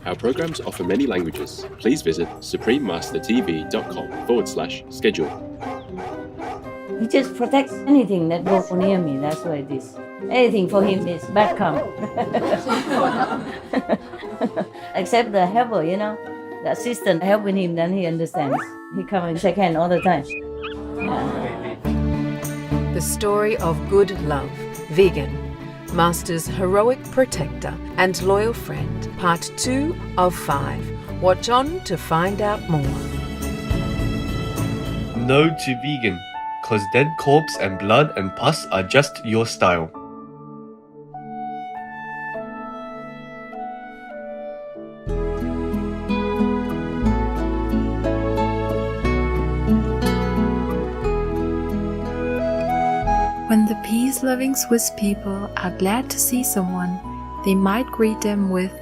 Our programs offer many languages. Please visit suprememastertv.com/schedule. He just protects anything that goes near me. That's what it is. Anything for him is bad karma. Except the helper, the assistant helping him, then he understands. He come and shake hand all the time. Yeah. The story of Ggoed Լովը, vegan, Master's heroic protector and loyal friend, part 2 of 5. Watch on to find out more. No to vegan, cause dead corpse and blood and pus are just your style. When the peace-loving Swiss people are glad to see someone, they might greet them with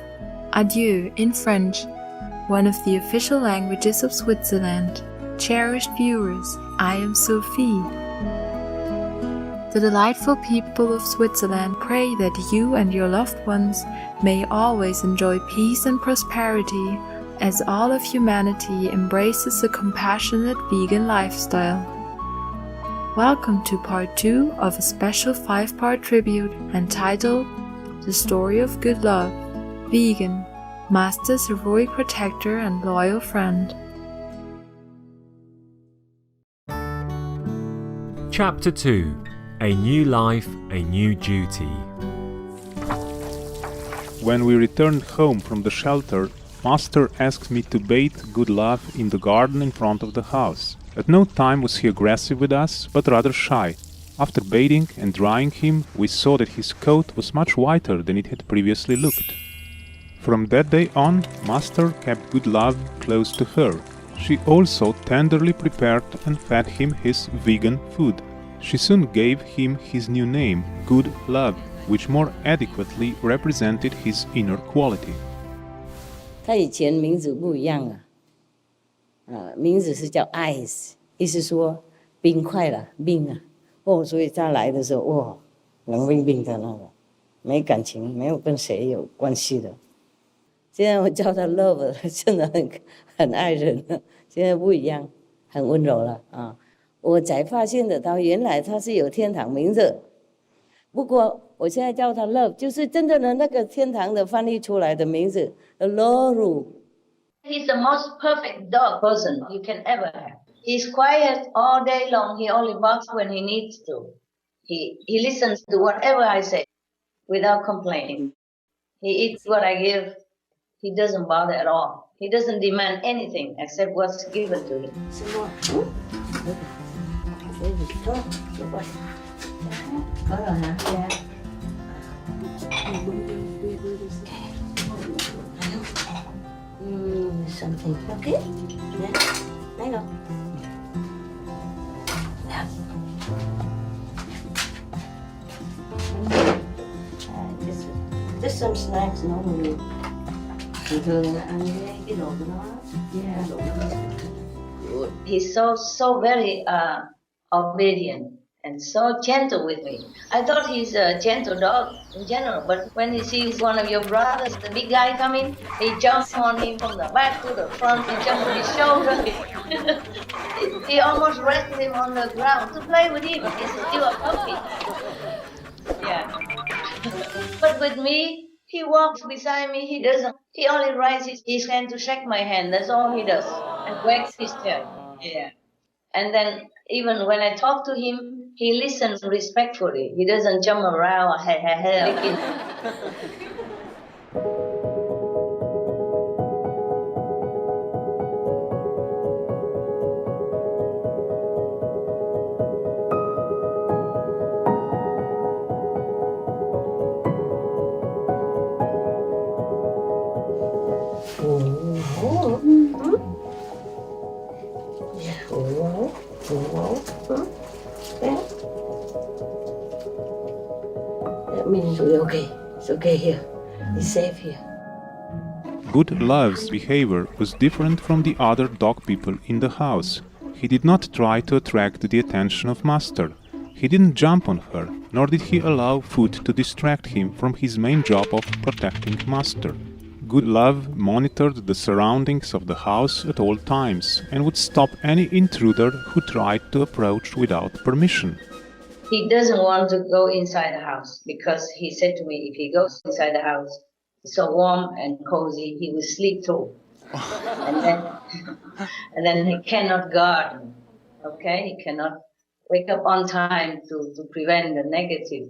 adieu in French, one of the official languages of Switzerland. Cherished viewers, I am Sophie. The delightful people of Switzerland pray that you and your loved ones may always enjoy peace and prosperity as all of humanity embraces a compassionate vegan lifestyle. Welcome to part 2 of a special 5-part tribute entitled The Story of Ggoed Լովը, Vegan, Master's heroic protector and loyal friend. Chapter 2. A New Life, a New Duty. When we returned home from the shelter, Master asked me to bathe Ggoed Լովը in the garden in front of the house. At no time was he aggressive with us, but rather shy. After bathing and drying him, we saw that his coat was much whiter than it had previously looked. From that day on, Master kept Ggoed Լովը close to her. She also tenderly prepared and fed him his vegan food. She soon gave him his new name, Ggoed Լովը, which more adequately represented his inner quality. 他以前名字不一样啊。名字是叫 ice， 意思说冰块了，冰啊，所以他来的时候，冷冰冰的那个，没感情，没有跟谁有关系的。现在我叫他 love， 真的很爱人了，现在不一样，很温柔了啊。我才发现得到，原来他是有天堂名字，不过我现在叫他 love， 就是真正的那个天堂的翻译出来的名字 ，Lowru。He's the most perfect dog person you can ever have. He's quiet all day long. He only barks when he needs to. He listens to whatever I say without complaining. He eats what I give. He doesn't bother at all. He doesn't demand anything except what's given to him. Something, okay? Yeah, I know. Yeah. Just some snacks normally. He's so very obedient and so gentle with me. I thought he's a gentle dog in general, but when he sees one of your brothers, the big guy coming, he jumps on him from the back to the front, he jumps on his shoulder. He almost rests him on the ground to play with him. He's still a puppy. Yeah. But with me, he walks beside me, he only raises his hand to shake my hand, that's all he does, and wags his tail. Yeah. And then even when I talk to him, he listens respectfully. He doesn't jump around, licking. That means we're okay. It's okay here. It's safe here. Ggoed Լովë's behavior was different from the other dog people in the house. He did not try to attract the attention of Master. He didn't jump on her, nor did he allow food to distract him from his main job of protecting Master. Gōod Ｌovе monitored the surroundings of the house at all times and would stop any intruder who tried to approach without permission. He doesn't want to go inside the house because he said to me, if he goes inside the house, it's so warm and cozy, he will sleep through. and then he cannot guard me, okay? He cannot wake up on time to prevent the negative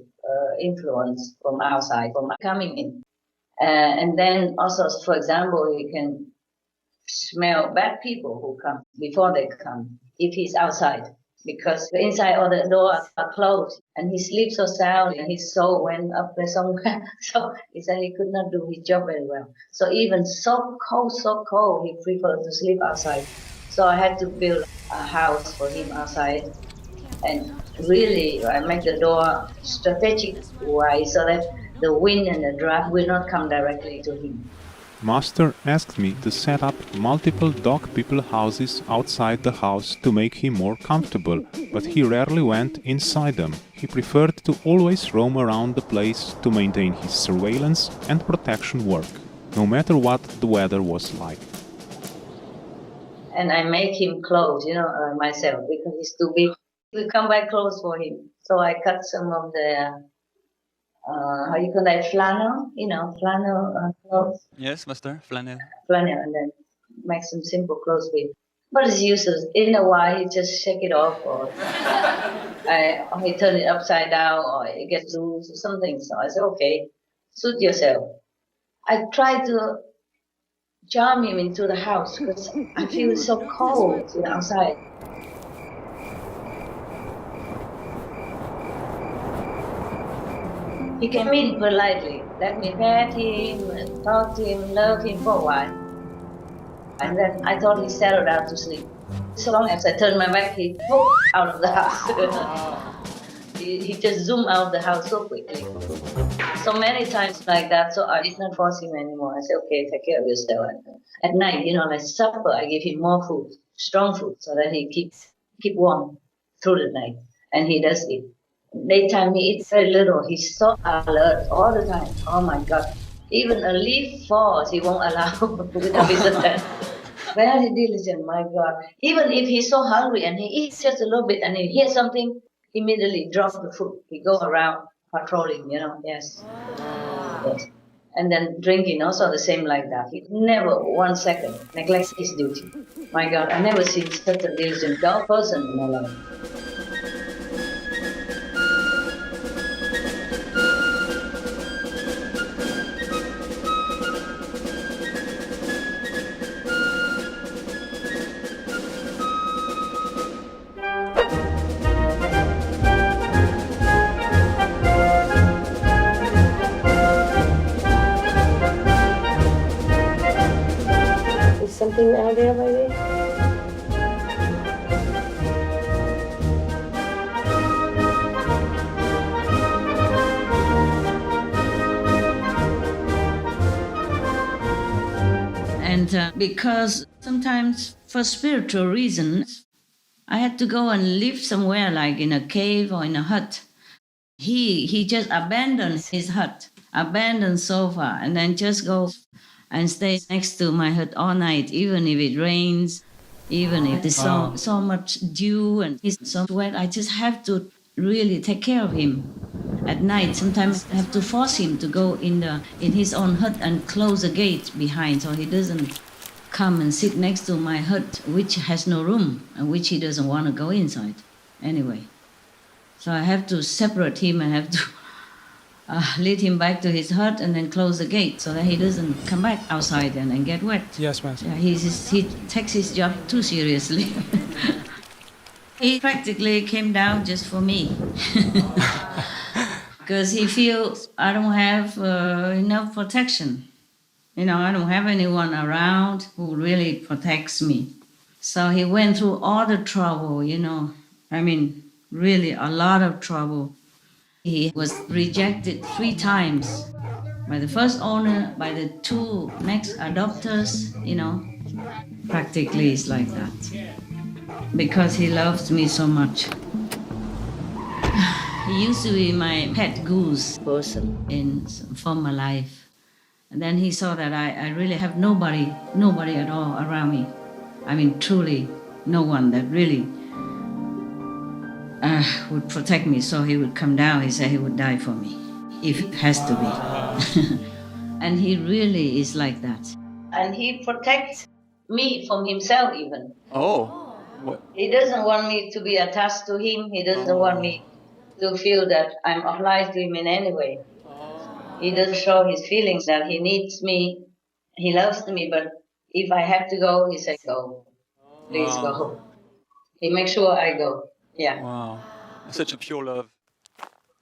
influence from outside, from coming in. And then also, for example, he can smell bad people who come before they come if he's outside. Because the inside all the doors are closed and he sleeps so sound and his soul went up there somewhere. So he said he could not do his job very well. So even so cold, he preferred to sleep outside. So I had to build a house for him outside. And really, I make the door strategic wise so that the wind and the draft will not come directly to him. Master asked me to set up multiple dog people houses outside the house to make him more comfortable, but he rarely went inside them. He preferred to always roam around the place to maintain his surveillance and protection work, no matter what the weather was like. And I make him clothes, myself, because he's too big. We come buy clothes for him. So I cut some of the how you call that, flannel, flannel clothes. Yes, master, flannel. Flannel, and then make some simple clothes with. But it's useless. In a while, he just shake it off, or he turn it upside down, or it gets loose, or something. So I said, okay, suit yourself. I try to charm him into the house because I feel so cold outside. He came in politely, let me pet him, and talk to him, love him for a while. And then I thought he settled down to sleep. So long as I turned my back, he whooped out of the house. he just zoomed out of the house so quickly. So many times like that, so I did not force him anymore. I said, okay, take care of yourself. At night, like supper, I give him more food, strong food, so that he keep warm through the night. And he does eat. Daytime he eats very little. He's so alert all the time. Oh my God. Even a leaf falls, he won't allow without visitor. Very diligent, my God. Even if he's so hungry and he eats just a little bit and he hears something, immediately drop the food. He go around patrolling, yes. Yes. And then drinking also the same like that. He never 1 second neglects his duty. My God, I never seen such a diligent dog person in my life. Something out there, baby? And because sometimes for spiritual reasons, I had to go and live somewhere like in a cave or in a hut. He just abandoned his hut, abandoned sofa, and then just go and stay next to my hut all night, even if it rains, even if there's so much dew and he's so wet. I just have to really take care of him at night. Sometimes I have to force him to go in his own hut and close the gate behind so he doesn't come and sit next to my hut, which has no room and which he doesn't want to go inside anyway. So I have to separate him and have to lead him back to his hut and then close the gate so that he doesn't come back outside and get wet. Yes, Master. Yeah, he takes his job too seriously. He practically came down just for me. Because he feels I don't have enough protection. I don't have anyone around who really protects me. So he went through all the trouble, really a lot of trouble. He was rejected 3 times by the first owner, by the 2 next adopters, Practically it's like that. Because he loves me so much. He used to be my pet goose person in former life. And then he saw that I really have nobody at all around me. I mean, truly no one that really would protect me. So he would come down, he said he would die for me, if it has to be. And he really is like that. And he protects me from himself even. Oh. What? He doesn't want me to be attached to him. He doesn't want me to feel that I'm obliged to him in any way. He doesn't show his feelings that he needs me. He loves me, but if I have to go, he says, go. Please go. He makes sure I go. Yeah. Wow. Such a pure love.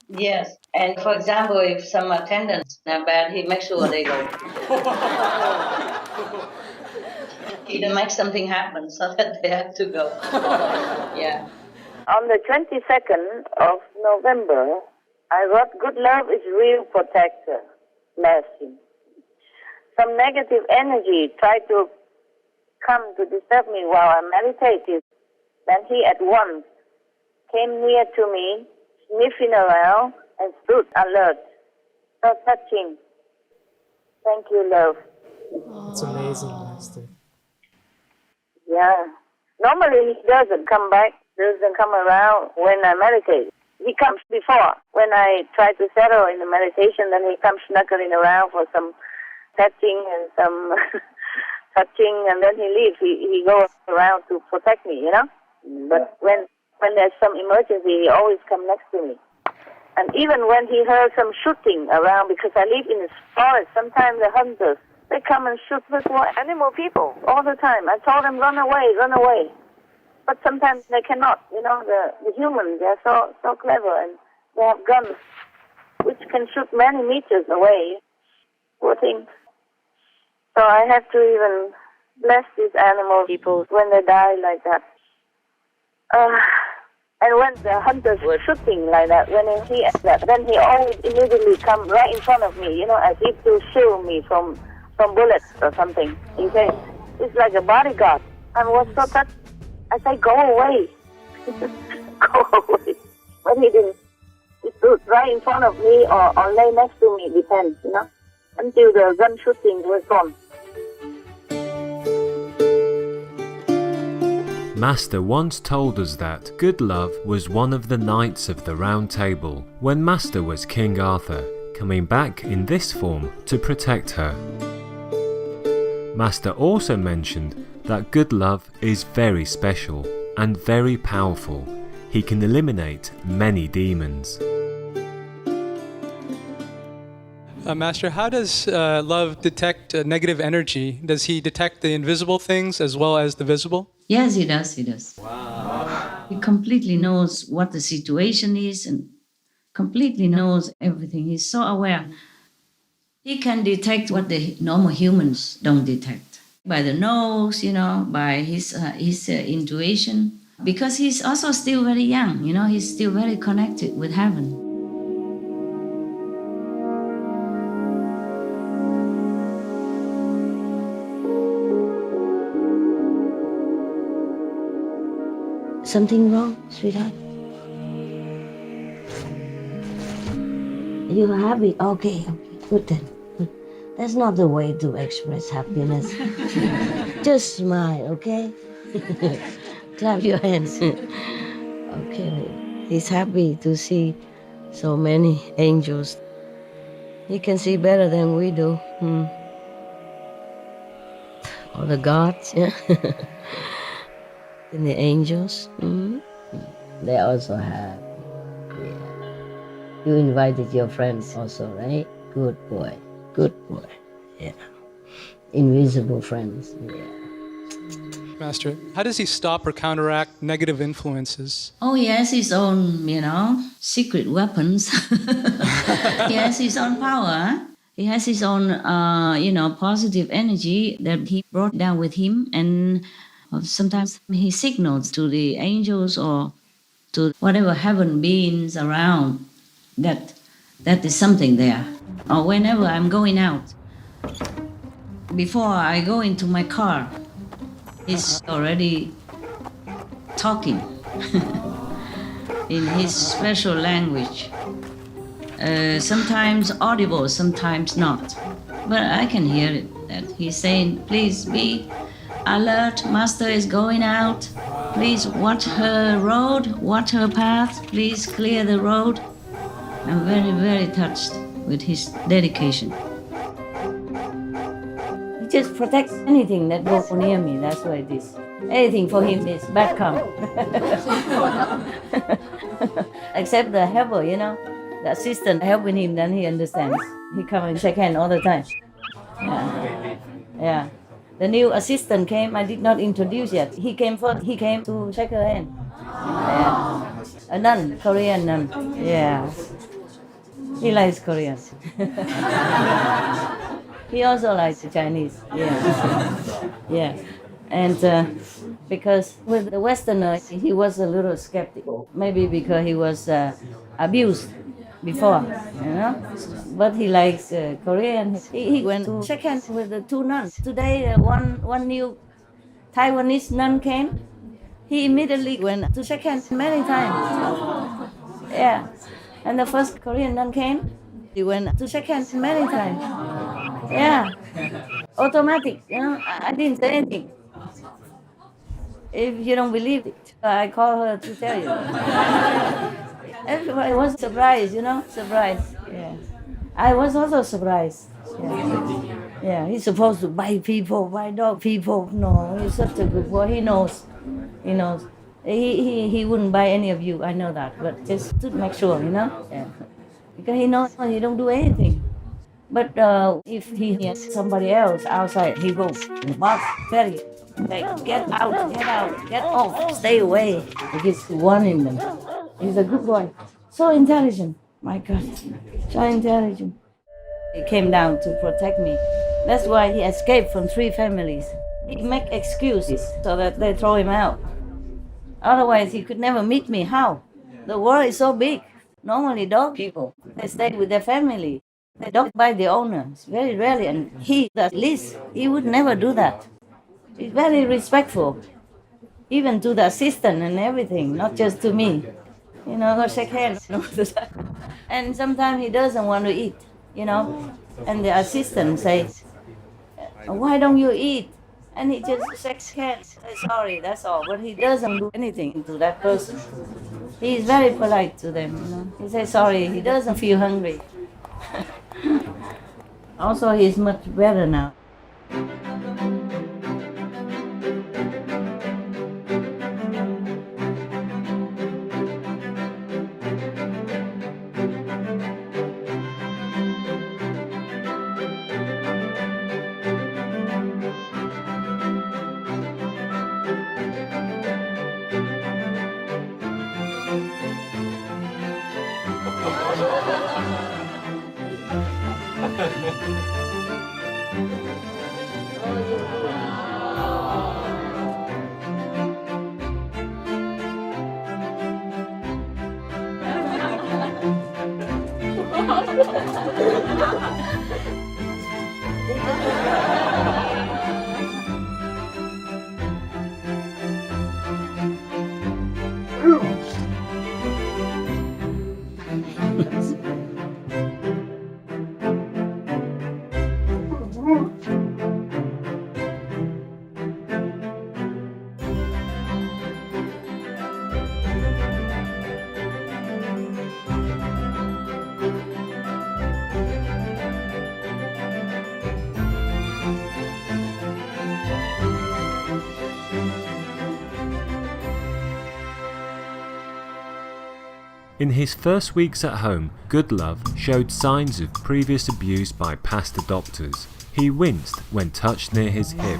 Yes. And for example, if some attendants are bad, he makes sure they go. He makes something happen so that they have to go. Yeah. On the 22nd of November, I wrote, "Good love is real protector, lasting. Some negative energy tried to come to disturb me while I meditated. Then he at once came near to me, sniffing around, and stood alert. So touching. Thank you, love." It's amazing, Master. Yeah. Normally he doesn't come back, doesn't come around when I meditate. He comes before. When I try to settle in the meditation, then he comes snuggling around for some touching and some touching, and then he leaves. He goes around to protect me, you know? But when there's some emergency, he always comes next to me. And even when he heard some shooting around, because I live in the forest, sometimes the hunters, they come and shoot little animal people all the time. I told them, run away, run away. But sometimes they cannot. You know, the humans, they're so clever, and they have guns which can shoot many meters away. Poor things. So I have to even bless these animal people when they die like that. And when the hunters were shooting like that, when he sees that, then he always immediately come right in front of me, you know, as if to shield me from bullets or something. He said, it's like a bodyguard. I was so touched. I said, go away. Go away. But he didn't. He stood right in front of me or lay next to me, depends, you know, until the gun shooting was gone. Master once told us that Good Love was one of the knights of the Round Table when Master was King Arthur, coming back in this form to protect her. Master also mentioned that Good Love is very special and very powerful. He can eliminate many demons. Master, how does love detect negative energy? Does he detect the invisible things as well as the visible? Yes, he does. He does. Wow. He completely knows what the situation is and completely knows everything. He's so aware. He can detect what the normal humans don't detect. By the nose, you know, by his intuition. Because he's also still very young, you know, he's still very connected with heaven. Something wrong, sweetheart? You happy? Okay, good then. Good. That's not the way to express happiness. Just smile, okay? Clap your hands. Okay. He's happy to see so many angels. He can see better than we do. All the gods, yeah. And the angels, they also have. Yeah. You invited your friends also, right? Good boy. Good boy. Yeah. Invisible friends. Yeah. Master, how does he stop or counteract negative influences? Oh, he has his own, you know, secret weapons. He has his own power. He has his own, you know, positive energy that he brought down with him. And sometimes he signals to the angels or to whatever heaven beings around that is something there. Or whenever I'm going out, before I go into my car, he's already talking in his special language. Sometimes audible, sometimes not. but I can hear it, that he's saying, please be alert, master is going out. Please watch her road, watch her path, please clear the road. I'm very, very touched with his dedication. He just protects anything that goes near me, that's what it is. Anything for him is bad karma. Except the helper, the assistant helping him, then he understands. He come and shake hand all the time. Yeah. The new assistant came, I did not introduce yet. He came first, he came to shake her hand. Yeah. A nun, Korean nun. Yeah. He likes Korean. He also likes the Chinese. Yeah. Yeah. And because with the Westerner, he was a little skeptical. Maybe because he was abused before, But he likes Korean. He went to shake hands with the two nuns. Today, one new Taiwanese nun came. He immediately went to shake hands many times. Yeah. And the first Korean nun came. He went to shake hands many times. Yeah. Automatic, I didn't say anything. If you don't believe it, I call her to tell you. Everybody was surprised, surprised. Yeah. I was also surprised. Yeah. He's supposed to bite people, bite dog people. No, he's such a good boy. He knows. He wouldn't bite any of you. I know that, but just to make sure, Yeah. Because he knows he don't do anything. But if he has somebody else outside, he goes bark, very. Like, get out, get off, stay away. He keeps warning them. He's a good boy. So intelligent. My God. So intelligent. He came down to protect me. That's why he escaped from 3 families. He make excuses so that they throw him out. Otherwise, he could never meet me. How? The world is so big. Normally, dog people, they stay with their family. They don't bite the owner. It's very rarely. And he, at least, he would never do that. He's very respectful, even to the assistant and everything, not just to me. Go shake hands. And sometimes he doesn't want to eat, And the assistant says, why don't you eat? And he just shakes hands. Sorry, that's all. But he doesn't do anything to that person. He is very polite to them, He says sorry. He doesn't feel hungry. Also, he's much better now. In his first weeks at home, Ggoed Ｌove showed signs of previous abuse by past adopters. He winced when touched near his hip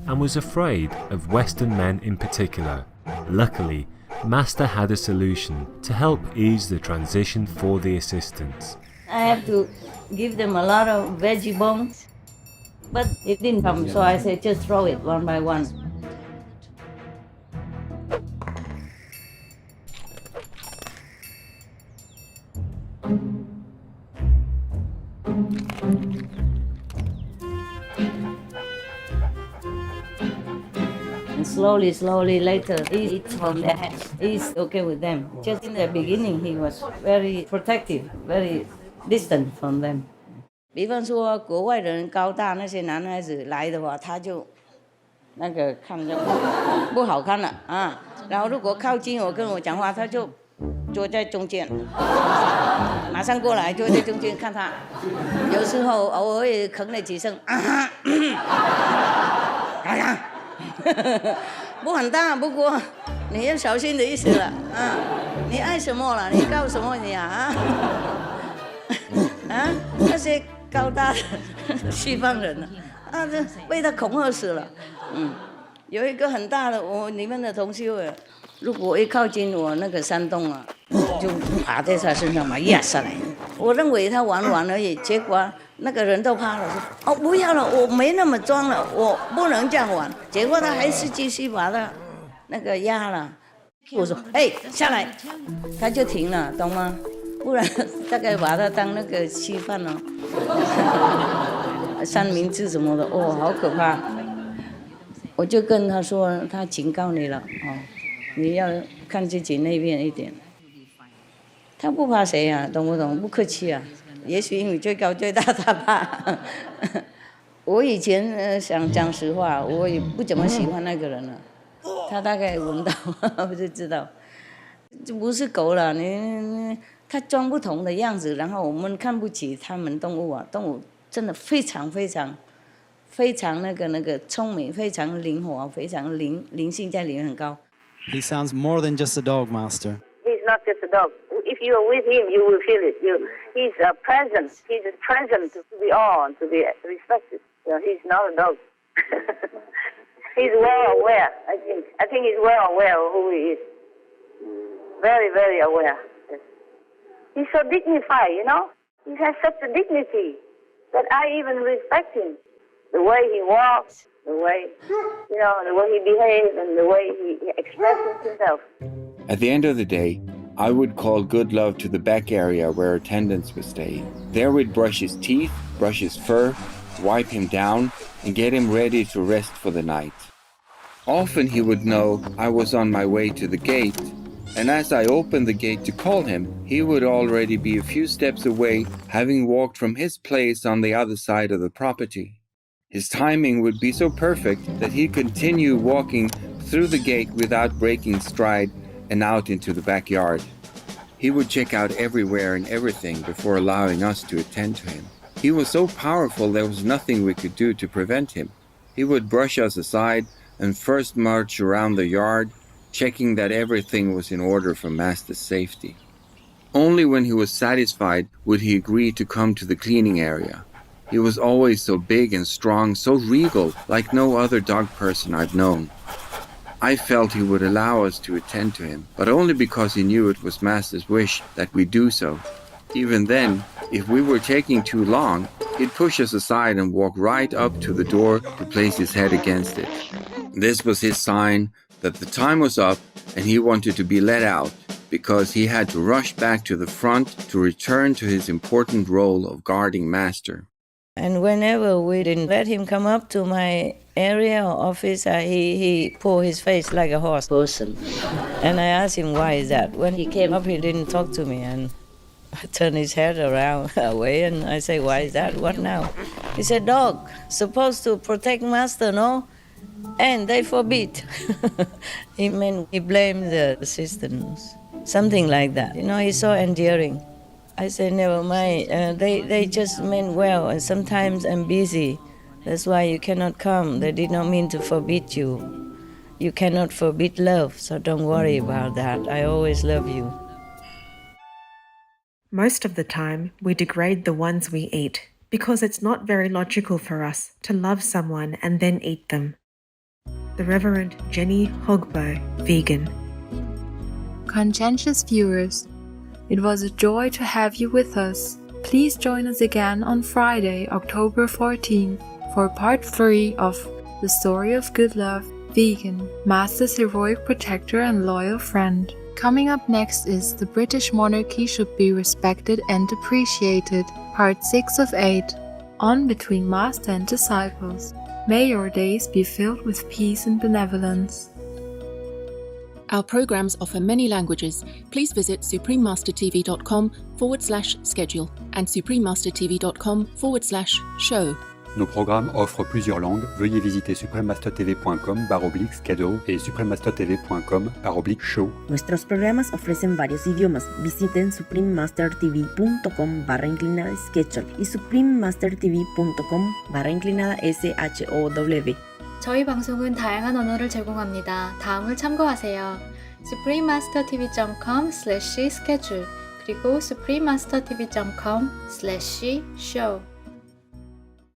and was afraid of Western men in particular. Luckily, Master had a solution to help ease the transition for the assistants. I have to give them a lot of veggie bones, but it didn't come, so I said just throw it one by one. And slowly later, he eats from their hands. He's okay with them. Just in the beginning, he was very protective, very distant from them. 比方说国外的人高大那些男孩子来的话，他就那个看着不好看了啊。然后如果靠近我跟我讲话，他就坐在中间，马上过来坐在中间看他。有时候偶尔也吭了几声啊哈，哎呀，不很大，不过你要小心的意思了啊。你爱什么了？你告什么你啊？啊，那些高大的西方人呢？啊，这被他恐吓死了。有一个很大的我里面的同学，如果一靠近我那个山洞啊，就爬在他身上把压下来。我认为他玩玩而已，结果那个人都怕了，说：“哦，不要了，我没那么装了，我不能这样玩。”结果他还是继续把他那个压了。我说：“哎，下来！”他就停了，懂吗？不然大概把他当那个稀饭了。三明治什么的，哦，好可怕！我就跟他说，他警告你了，哦，你要看自己那边一点。他不怕谁啊，懂不懂？不客气啊。也许因为最高最大，他怕。我以前想讲实话，我也不怎么喜欢那个人了。他大概闻到，我就知道，这不是狗了。他装不同的样子，然后我们看不起他们动物啊。动物真的非常那个聪明，非常灵活，非常灵性在里面很高。He sounds more than just a dog, Master. He's not just a dog. If you are with him, you will feel it. He's a present. He's a present to be awe and to be respected. He's not a dog. He's well aware. I think he's well aware of who he is. Very, very aware. Yes. He's so dignified, you know. He has such a dignity that I even respect him. The way he walks, the way he behaves, and the way he expresses himself. At the end of the day, I would call Гooд Лове to the back area where attendants would stay. There we'd brush his teeth, brush his fur, wipe him down, and get him ready to rest for the night. Often he would know I was on my way to the gate, and as I opened the gate to call him, he would already be a few steps away, having walked from his place on the other side of the property. His timing would be so perfect that he'd continue walking through the gate without breaking stride and out into the backyard. He would check out everywhere and everything before allowing us to attend to him. He was so powerful there was nothing we could do to prevent him. He would brush us aside and first march around the yard, checking that everything was in order for Master's safety. Only when he was satisfied would he agree to come to the cleaning area. He was always so big and strong, so regal, like no other dog person I've known. I felt he would allow us to attend to him, but only because he knew it was Master's wish that we do so. Even then, if we were taking too long, he'd push us aside and walk right up to the door to place his head against it. This was his sign that the time was up and he wanted to be let out, because he had to rush back to the front to return to his important role of guarding Master. And whenever we didn't let him come up to my area or office, he pulled his face like a horse person. And I asked him, why is that? When he came up, he didn't talk to me. And I turned his head around away and I say, why is that? What now? He said, dog, supposed to protect Master, no? And they forbid. He blamed the assistants. Something like that. You know, he's so endearing. I said, never mind. They just meant well, and sometimes I'm busy. That's why you cannot come. They did not mean to forbid you. You cannot forbid love, so don't worry about that. I always love you. Most of the time, we degrade the ones we eat because it's not very logical for us to love someone and then eat them. The Reverend Jenny Hogbo, vegan. Conscientious viewers, it was a joy to have you with us. Please join us again on Friday, October 14th for part 3 of The Story of Гooд Лове, Vegan, Master's heroic protector and loyal friend. Coming up next is The British Monarchy Should Be Respected and Appreciated, part 6 of 8, on between Master and disciples. May your days be filled with peace and benevolence. Our programs offer many languages. Please visit suprememastertv.com/schedule and suprememastertv.com/show. Nos programmes offrent plusieurs langues. Veuillez visiter suprememastertv.com/schedule et suprememastertv.com/show. Nuestros programas ofrecen varios idiomas. Visiten suprememastertv.com/schedule y suprememastertv.com/show. 저희 방송은 다양한 언어를 제공합니다. 다음을 참고하세요. suprememastertv.com/schedule 그리고 suprememastertv.com/show